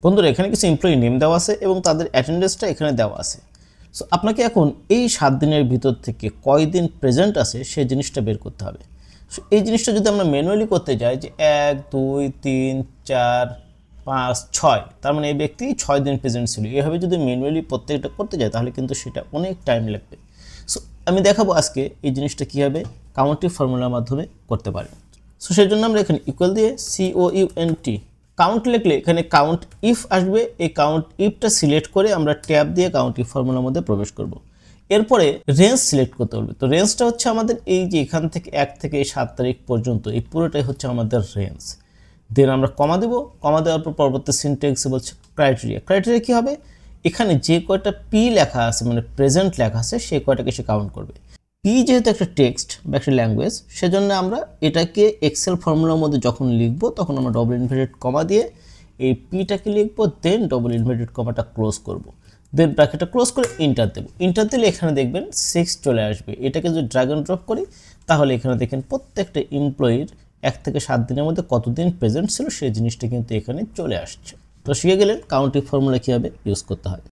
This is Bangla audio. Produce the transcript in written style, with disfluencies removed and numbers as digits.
বন্ধুরা এখানে কিছু এমপ্লয়ি নেম দেওয়া আছে এবং তাদের অ্যাটেন্ডেন্সটা এখানে দেওয়া আছে। সো আপনাকে এখন এই 7 দিনের ভিতর থেকে কয়দিন প্রেজেন্ট আছে সেই জিনিসটা বের করতে হবে। সো এই জিনিসটা যদি আমরা ম্যানুয়ালি করতে যাই যে 1 2 3 4 5 6, তার মানে এই ব্যক্তি 6 দিন প্রেজেন্ট ছিল, এভাবে যদি ম্যানুয়ালি প্রত্যেকটা করতে যাই তাহলে কিন্তু সেটা অনেক টাইম লাগবে। সো আমি দেখাবো আজকে এই জিনিসটা কীভাবে কাউন্টিং ফর্মুলার মাধ্যমে করতে পারি। সো সেই জন্য আমরা এখানে ইকুয়াল দিয়ে COUNT কাউন্ট লিখলে এখানে কাউন্ট ইফ আসবে। এই কাউন্ট ইফটা সিলেক্ট করে আমরা ট্যাব দিয়ে কাউন্ট ইফ ফর্মুলার মধ্যে প্রবেশ করব। এরপরে রেঞ্জ সিলেক্ট করতে হবে। তো রেঞ্জটা হচ্ছে আমাদের এই যে এখান থেকে 1 থেকে এই 7 তারিখ পর্যন্ত এই পুরোটাই হচ্ছে আমাদের রেঞ্জ। দেন আমরা কমা দেব, কমা দেওয়ার পর পরবর্তী সিনট্যাক্সে বলছে ক্রাইটেরিয়া। ক্রাইটেরিয়া কী হবে, এখানে যে কয়টা পি লেখা আছে মানে প্রেজেন্ট লেখা আছে সেই কয়টাকে সে কাউন্ট করবে। পি যেহেতু একটা টেক্সট বা একটা ল্যাঙ্গুয়েজ, সেজন্য আমরা এটাকে এক্সেল ফর্মুলার মধ্যে যখন লিখব তখন আমরা ডবল ইনভার্টেড কমা দিয়ে এই পিটাকে লিখবো, দেন ডবল ইনভার্টেড কমাটা ক্লোজ করব, দেন ব্র্যাকেটটা ক্লোজ করে ইন্টার দেবো। ইন্টার দিলে এখানে দেখবেন 6 চলে আসবে। এটাকে যদি ড্র্যাগ এন্ড ড্রপ করি তাহলে এখানে দেখেন প্রত্যেকটা এমপ্লয়ির 1 থেকে 7 দিনের মধ্যে কতদিন প্রেজেন্ট ছিল সেই জিনিসটা কিন্তু এখানে চলে আসছে। তো শিখে গেলেন কাউন্টিং ফর্মুলা কীভাবে ইউজ করতে হয়।